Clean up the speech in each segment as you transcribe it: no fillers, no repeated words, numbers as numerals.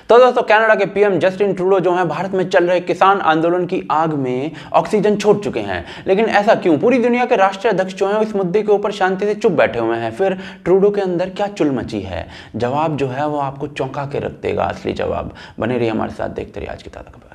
तो दोस्तों कनाडा के पीएम जस्टिन ट्रूडो जो है भारत में चल रहे किसान आंदोलन की आग में ऑक्सीजन छोड़ चुके हैं। लेकिन ऐसा क्यों? पूरी दुनिया के राष्ट्रीय अध्यक्ष जो है इस मुद्दे के ऊपर शांति से चुप बैठे हुए हैं। फिर ट्रूडो के अंदर क्या चुल मची है? जवाब जो है वो आपको चौंका के रख देगा, असली जवाब। बने रहिए हमारे साथ, देखते रहिए आज की ताज़ा खबर।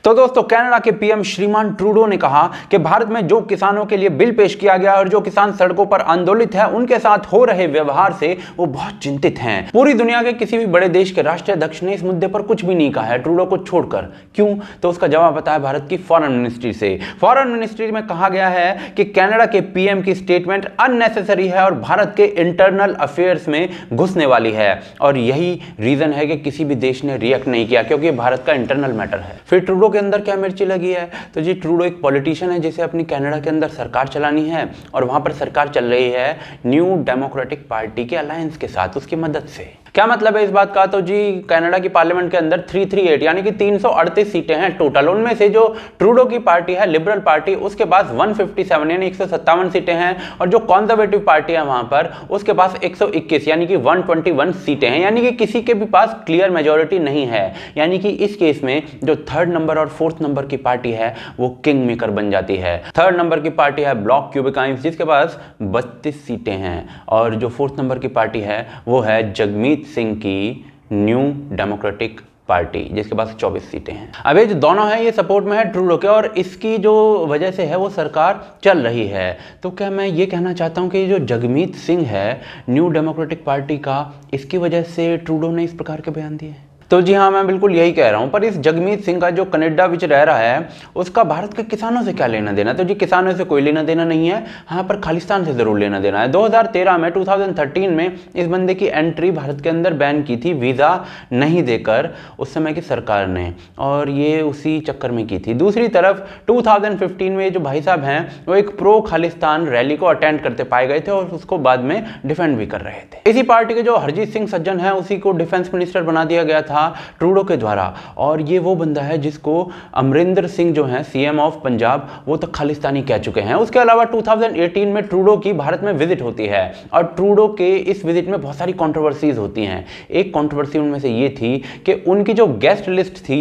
तो दोस्तों कनाडा के पीएम श्रीमान ट्रूडो ने कहा कि भारत में जो किसानों के लिए बिल पेश किया गया और जो किसान सड़कों पर आंदोलित है उनके साथ हो रहे व्यवहार से वो बहुत चिंतित हैं। पूरी दुनिया के किसी भी बड़े देश के राष्ट्रीय अध्यक्ष ने इस मुद्दे पर कुछ भी नहीं कहा है ट्रूडो को छोड़कर। क्यों? तो उसका जवाब बताया भारत की फॉरेन मिनिस्ट्री से। फॉरेन मिनिस्ट्री में कहा गया है कि कनाडा के पीएम की स्टेटमेंट अननेसेसरी है और भारत के इंटरनल अफेयर्स में घुसने वाली है। और यही रीजन है कि किसी भी देश ने रिएक्ट नहीं किया, क्योंकि भारत का इंटरनल मैटर है। फिर ट्रूडो के अंदर क्या मिर्ची लगी है? तो जी ट्रूडो एक पॉलिटिशियन है जिसे अपनी कनाडा के अंदर सरकार चलानी है और वहां पर सरकार चल रही है न्यू डेमोक्रेटिक पार्टी के अलायंस के साथ, उसकी मदद से। क्या मतलब है इस बात का? तो जी कनाडा की पार्लियामेंट के अंदर 338 यानी कि 338 सीटें हैं टोटल। उनमें से जो ट्रूडो की पार्टी है लिबरल पार्टी, उसके पास 157 यानी 157 सीटें हैं और जो कंजर्वेटिव पार्टी है वहां पर उसके पास 121 यानी कि 121 सीटें हैं। यानी कि किसी के भी पास क्लियर मेजोरिटी नहीं है। यानी कि इस केस में जो थर्ड नंबर और फोर्थ नंबर की पार्टी है वो किंग मेकर बन जाती है। थर्ड नंबर की पार्टी है ब्लॉक क्यूबिकाइंस जिसके पास 32 सीटें हैं और जो फोर्थ नंबर की पार्टी है वो है जगमीत सिंह की न्यू डेमोक्रेटिक पार्टी जिसके पास 24 सीटें हैं। अब ये जो दोनों हैं ये सपोर्ट में है ट्रूडो के और इसकी जो वजह से है वो सरकार चल रही है। तो क्या मैं ये कहना चाहता हूँ कि जो जगमीत सिंह है न्यू डेमोक्रेटिक पार्टी का, इसकी वजह से ट्रूडो ने इस प्रकार के बयान दिए हैं? तो जी हाँ, मैं बिल्कुल यही कह रहा हूँ। पर इस जगमीत सिंह का जो कनाडा विच रह रहा है उसका भारत के किसानों से क्या लेना देना? तो जी किसानों से कोई लेना देना नहीं है, हाँ पर खालिस्तान से जरूर लेना देना है। 2013 में 2013 में इस बंदे की एंट्री भारत के अंदर बैन की थी वीज़ा नहीं देकर उस समय की सरकार ने, और ये उसी चक्कर में की थी। दूसरी तरफ 2015 में जो भाई साहब हैं वो एक प्रो खालिस्तान रैली को अटेंड करते पाए गए थे और उसको बाद में डिफेंड भी कर रहे थे। इसी पार्टी के जो हरजीत सिंह सज्जन है उसी को डिफेंस मिनिस्टर बना दिया गया था ट्रूडो के द्वारा। और ये वो बंदा है जिसको अमरिंदर सिंह जो है सीएम ऑफ पंजाब वो तक खालिस्तानी कह चुके हैं। उसके अलावा 2018 में ट्रूडो की भारत में विजिट होती है और ट्रूडो के इस विजिट में बहुत सारी कंट्रोवर्सीज होती हैं। एक कंट्रोवर्सी उनमें से ये थी कि उनकी जो गेस्ट लिस्ट थी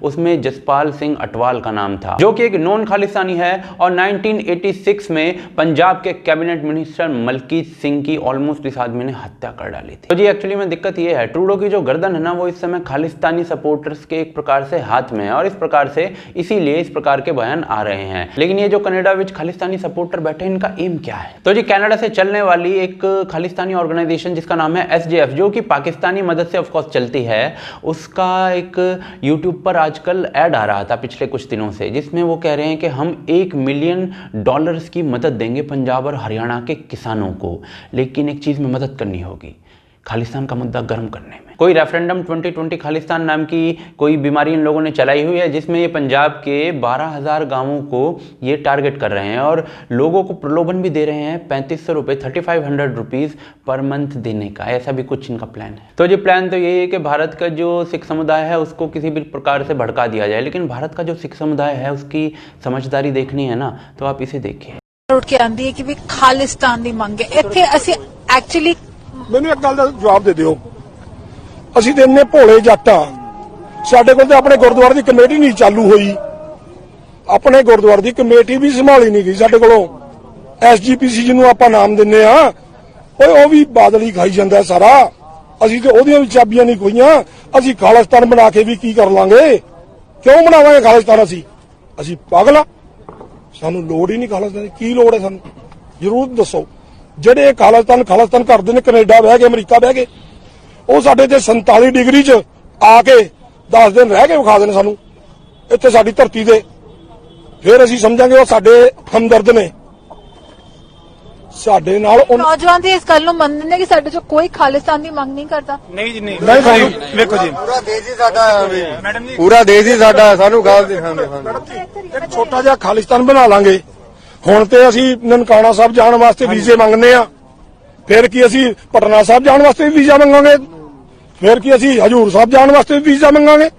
उसमें जसपाल सिंह अटवाल का नाम था जो कि एक नॉन खालिस्तानी है और 1986 में पंजाब के कैबिनेट मिनिस्टर मलकीत सिंह की ऑलमोस्ट इस आदमी ने हत्या कर डाली थी। तो जी एक्चुअली में दिक्कत ये है ट्रूडो की जो गर्दन है ना वो इस समय खालिस्तानी सपोर्टर्स के एक प्रकार से हाथ में है और इस प्रकार से इसीलिए इस प्रकार के बयान आ रहे हैं। लेकिन ये जो कनाडा विच खालिस्तानी सपोर्टर बैठे इनका एम क्या है? तो जी कनाडा से चलने वाली एक खालिस्तानी ऑर्गेनाइजेशन जिसका नाम है SJF जो कि पाकिस्तानी मदद से ऑफकोर्स चलती है, उसका एक यूट्यूब पर आजकल ऐड आ रहा था पिछले कुछ दिनों से जिसमें वो कह रहे हैं कि हम $1 मिलियन की मदद देंगे पंजाब और हरियाणा के किसानों को। लेकिन एक चीज में मदद करनी होगी, खालिस्तान का मुद्दा गर्म करने में। कोई रेफरेंडम 2020 खालिस्तान नाम की कोई बीमारी इन लोगों ने चलाई हुई है जिसमें ये पंजाब के 12,000 गांवों को ये टारगेट कर रहे हैं और लोगों को प्रलोभन भी दे रहे हैं 3500 रुपये 3500 रुपीज़ पर मंथ देने का। ऐसा भी कुछ इनका प्लान है। तो ये प्लान तो यही है कि भारत का जो सिख समुदाय है उसको किसी भी प्रकार से भड़का दिया जाए। लेकिन भारत का जो सिख समुदाय है उसकी समझदारी देखनी है ना, तो आप इसे देखिए। उठ के आंदी है कि भी खालिस्तान दी मंग है इत्थे ਅਸੀਂ एक्चुअली ਮੈਨੂੰ ਇੱਕ ਗੱਲ ਦਾ ਜਵਾਬ ਦੇ ਦਿਓ। ਅਸੀਂ ਤੇ ਇੰਨੇ ਭੋਲੇ ਜੱਟ ਆ, ਸਾਡੇ ਕੋਲ ਤੇ ਆਪਣੇ ਗੁਰਦੁਆਰੇ ਦੀ ਕਮੇਟੀ ਨਹੀਂ ਚਾਲੂ ਹੋਈ, ਆਪਣੇ ਗੁਰਦੁਆਰੇ ਦੀ ਕਮੇਟੀ ਵੀ ਸੰਭਾਲੀ ਨਹੀਂ ਗਈ ਸਾਡੇ ਕੋਲੋਂ। SGPC ਜਿਹਨੂੰ ਆਪਾਂ ਨਾਮ ਦਿੰਨੇ ਆ ਉਹ ਵੀ ਬਾਦਲ ਹੀ ਖਾਈ ਜਾਂਦਾ ਸਾਰਾ। ਅਸੀਂ ਤੇ ਉਹਦੀਆਂ ਵੀ ਚਾਬੀਆਂ ਨਹੀਂ ਖੋਈਆਂ। ਅਸੀਂ ਖਾਲਿਸਤਾਨ ਬਣਾ ਕੇ ਵੀ ਕੀ ਕਰ ਲਾਂਗੇ? ਕਿਉਂ ਬਣਾਵਾਂਗੇ ਖਾਲਿਸਤਾਨ? ਅਸੀਂ ਪਾਗਲ ਆ? ਸਾਨੂੰ ਲੋੜ ਹੀ ਨਹੀਂ ਖਾਲਿਸਤਾਨ ਦੀ। ਕੀ ਲੋੜ ਹੈ ਸਾਨੂੰ? ਜ਼ਰੂਰ ਦੱਸੋ। ਜਿਹੜੇ ਖਾਲਿਸਤਾਨ ਕਰਦੇ ਨੇ ਕੈਨੇਡਾ ਬਹਿ ਕੇ ਅਮਰੀਕਾ ਬਹਿ ਕੇ ਉਹ ਸਾਡੇ ਤੇ 47 ਡਿਗਰੀ 'ਚ ਆ ਕੇ 10 ਦਿਨ ਰਹਿ ਕੇ ਵਿਖਾ ਦੇਣ ਸਾਨੂੰ ਇੱਥੇ ਸਾਡੀ ਧਰਤੀ ਤੇ, ਫਿਰ ਅਸੀਂ ਸਮਝਾਂਗੇ ਉਹ ਸਾਡੇ ਹਮਦਰਦ ਨੇ। ਸਾਡੇ ਨਾਲ ਨੌਜਵਾਨ ਦੀ ਇਸ ਗੱਲ ਨੂੰ ਮੰਨਦੇ ਨੇ ਕਿ ਸਾਡੇ ਚੋਂ ਕੋਈ ਖਾਲਿਸਤਾਨ ਦੀ ਮੰਗ ਨਹੀਂ ਕਰਦਾ। ਨਹੀਂ ਜੀ ਨਹੀਂ ਵੇਖੋ ਜੀ ਪੂਰਾ ਦੇਸ਼ ਹੀ ਸਾਡਾ ਮੈਡਮ ਜੀ, ਪੂਰਾ ਦੇਸ਼ ਹੀ ਸਾਡਾ, ਸਾਨੂੰ ਗੱਲ ਦਿਖਾਉਂਦੇ ਇੱਕ ਛੋਟਾ ਜਿਹਾ ਖਾਲਿਸਤਾਨ ਬਣਾ ਲਾਂਗੇ। ਹੁਣ ਤੇ ਅਸੀਂ ਨਨਕਾਣਾ ਸਾਹਿਬ ਜਾਣ ਵਾਸਤੇ ਵੀਜ਼ੇ ਮੰਗਨੇ ਆ, ਫਿਰ ਕੀ ਅਸੀਂ ਪਟਨਾ ਸਾਹਿਬ ਜਾਣ ਵਾਸਤੇ ਵੀ ਵੀਜ਼ਾ ਮੰਗਾਂਗੇ, ਫਿਰ ਕੀ ਅਸੀਂ ਹਜੂਰ ਸਾਹਿਬ ਜਾਣ ਵਾਸਤੇ ਵੀ ਵੀਜ਼ਾ ਮੰਗਾਂਗੇ।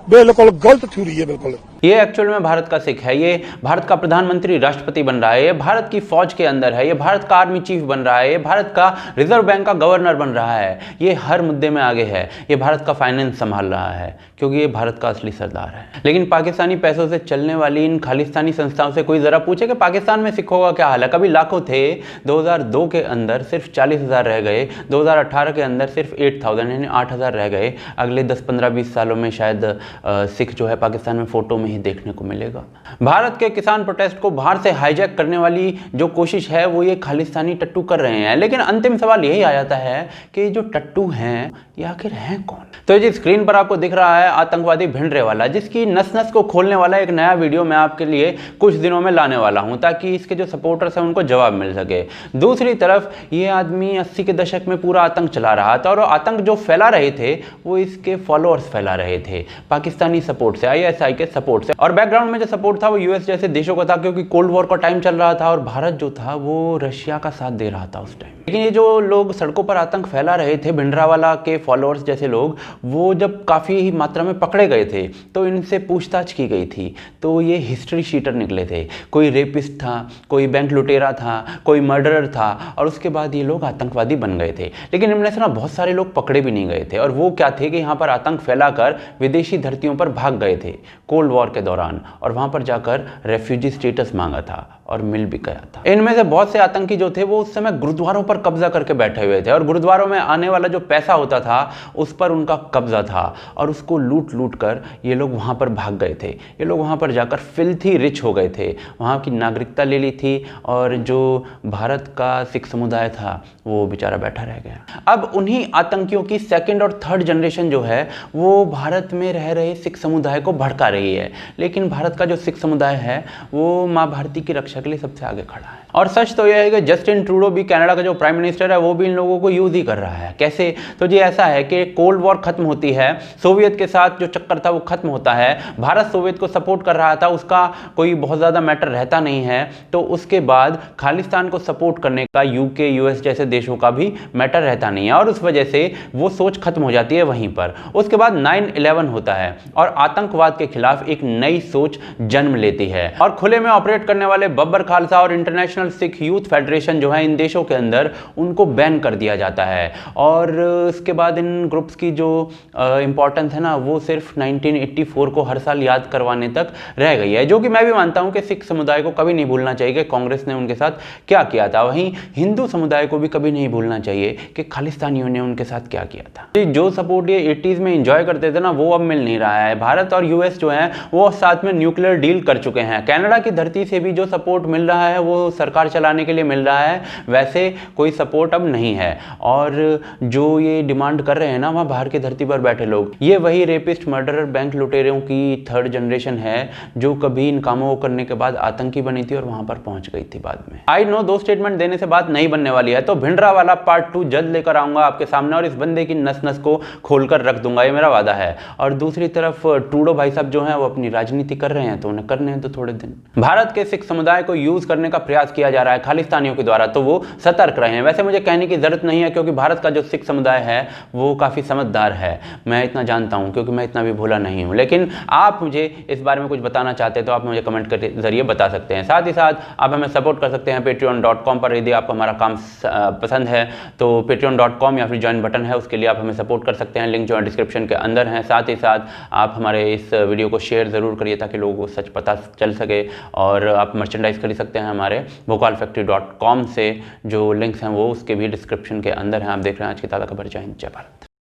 बिल्कुल गलत थ्योरी है बिल्कुल। ये एक्चुअल में भारत का सिख है, ये भारत का प्रधानमंत्री राष्ट्रपति बन रहा है, ये भारत की फौज के अंदर है, ये भारत का आर्मी चीफ बन रहा है, ये भारत का रिजर्व बैंक का गवर्नर बन रहा है, ये हर मुद्दे में आगे है, ये भारत का फाइनेंस संभाल रहा है, क्योंकि ये भारत का असली सरदार है। लेकिन पाकिस्तानी पैसों से चलने वाली इन खालिस्तानी संस्थाओं से कोई जरा पूछे कि पाकिस्तान में सिखों का क्या हाल है। कभी लाखों थे, 2002 के अंदर सिर्फ 40,000 रह गए, 2018 के अंदर सिर्फ 8,000 यानी 8,000 रह गए। अगले 10, 15, 20 सालों में शायद सिख जो है पाकिस्तान में फोटो में ही देखने को मिलेगा। भारत के किसान प्रोटेस्ट को बाहर से हाईजैक करने वाली जो कोशिश है वो ये खालिस्तानी टट्टू कर रहे हैं। लेकिन अंतिम सवाल यही आ जाता है कि जो टट्टू हैं ये आखिर हैं कौन? तो जी स्क्रीन पर आपको दिख रहा है आतंकवादी भिंडरेवाला, जिसकी नस नस को खोलने वाला एक नया वीडियो मैं आपके लिए कुछ दिनों में लाने वाला हूं, ताकि इसके जो सपोर्टर्स हैं उनको जवाब मिल सके। दूसरी तरफ ये आदमी 80 के दशक में पूरा आतंक चला रहा था, और आतंक जो फैला रहे थे वो इसके फॉलोअर्स फैला रहे थे पाकिस्तानी सपोर्ट से, ISI के सपोर्ट से। और बैकग्राउंड में जो सपोर्ट था वो US जैसे देशों का था, क्योंकि कोल्ड वॉर का टाइम चल रहा था और भारत जो था वो रशिया का साथ दे रहा था उस टाइम। लेकिन ये जो लोग सड़कों पर आतंक फैला रहे थे, भिंडरावाला के फॉलोअर्स जैसे लोग, वो जब काफ़ी मात्रा में पकड़े गए थे तो इनसे पूछताछ की गई थी, तो ये हिस्ट्री शीटर निकले थे। कोई रेपिस्ट था, कोई बैंक लुटेरा था, कोई मर्डरर था, और उसके बाद ये लोग आतंकवादी बन गए थे। लेकिन इनमें से ना बहुत सारे लोग पकड़े भी नहीं गए थे, और वो क्या थे कि यहाँ पर आतंक फैलाकर विदेशी धरतियों पर भाग गए थे कोल्ड वॉर के दौरान, और वहाँ पर जाकर रेफ्यूजी स्टेटस मांगा था और मिल भी गया था। इनमें से बहुत से आतंकी जो थे वो उस समय गुरुद्वारों पर कब्जा करके बैठे हुए थे, और गुरुद्वारों में आने वाला जो पैसा होता था उस पर उनका कब्जा था, और उसको लूट लूट कर ये लोग वहाँ पर भाग गए थे। ये लोग वहाँ पर जाकर फिल्थी रिच हो गए थे, वहाँ की नागरिकता ले ली थी, और जो भारत का सिख समुदाय था वो बेचारा बैठा रह गया। अब उन्हीं आतंकियों की सेकेंड और थर्ड जनरेशन जो है वो भारत में रह रहे सिख समुदाय को भड़का रही है। लेकिन भारत का जो सिख समुदाय है वो माँ भारती की रक्षा के लिए सबसे आगे खड़ा है। और सच तो यह है कि जस्टिन ट्रूडो भी, कनाडा का जो प्राइम मिनिस्टर है, वो भी इन लोगों को यूज ही कर रहा है। कैसे? तो जी ऐसा है कि कोल्ड वॉर खत्म होती है, सोवियत के साथ जो चक्कर था वो खत्म होता है, भारत सोवियत को सपोर्ट कर रहा था, उसका कोई बहुत ज़्यादा मैटर रहता नहीं है, तो उसके बाद खालिस्तान को सपोर्ट करने का UK, US जैसे देशों का भी मैटर रहता नहीं है, और उस वजह से वो सोच खत्म हो जाती है वहीं पर। उसके बाद 9/11 होता है और आतंकवाद के खिलाफ एक नई सोच जन्म लेती है, और खुले में ऑपरेट करने वाले बब्बर खालसा और इंटरनेशनल सिख यूथ फेडरेशन जो है इन देशों के अंदर, उनको बैन कर दिया जाता है। और इसके बाद इन ग्रुप्स की जो इंपॉर्टेंस है ना वो सिर्फ 1984 को हर साल याद करवाने तक रह गई है, जो कि मैं भी मानता हूं कि सिख समुदाय को कभी नहीं भूलना चाहिए कि कांग्रेस ने उनके साथ क्या किया था। वहीं हिंदू समुदाय को भी कभी नहीं भूलना चाहिए कि खालिस्तानियों ने उनके साथ क्या किया था। जो सपोर्ट ये 80s में एंजॉय करते थे ना वो अब मिल नहीं रहा है। भारत और US जो है वो साथ में न्यूक्लियर डील कर चुके हैं। कनाडा की धरती से भी जो सपोर्ट मिल रहा है वो सरकार चलाने के लिए मिल रहा है, वैसे कोई सपोर्ट अब नहीं है। और जो ये डिमांड कर रहे हैं ना वहाँ बाहर की धरती पर बैठे लोग, ये वही रेपिस्ट, मर्डरर, बैंक लुटेरों की थर्ड जनरेशन है जो कभी इन कामों को करने के बाद आतंकी बनी थी और वहां पर पहुंच गई थी बाद में। आई नो 2 स्टेटमेंट देने से बात नहीं बनने वाली है, तो भिंडरावाला पार्ट 2 जल्द लेकर आऊंगा आपके सामने और इस बंदे की नस नस को खोलकर रख दूंगा, ये मेरा वादा है। और दूसरी तरफ ट्रूडो भाई साहब जो हैं वो अपनी राजनीति कर रहे हैं, तो उन्हें करने हैं तो थोड़े दिन। भारत के सिख समुदाय को यूज करने का प्रयास किया जा रहा है खालिस्तानियों के द्वारा, तो वो सतर्क रहे हैं। वैसे मुझे कहने की जरूरत नहीं है क्योंकि भारत का जो सिख समुदाय है वो काफी समझदार है, मैं इतना जानता हूं क्योंकि मैं इतना भी भोला नहीं हूं। लेकिन आप मुझे इस बारे में कुछ बताना चाहते हैं तो आप मुझे कमेंट के जरिए बता सकते हैं। साथ ही साथ आप हमें सपोर्ट कर सकते हैं patreon.com पर। यदि आपको हमारा काम पसंद है तो patreon.com या फिर ज्वाइन बटन है उसके लिए आप हमें सपोर्ट कर सकते हैं, लिंक जो है डिस्क्रिप्शन के अंदर है। साथ ही साथ आप हमारे इस वीडियो को शेयर ज़रूर करिए ताकि लोगों को सच पता चल सके। और आप मर्चेंडाइज खरीद सकते हैं हमारे vocalfactory.com से, जो लिंक्स हैं वो उसके भी डिस्क्रिप्शन के अंदर हैं। आप देख रहे हैं आज की ताज़ा खबर। जय हिंद, जय भारत।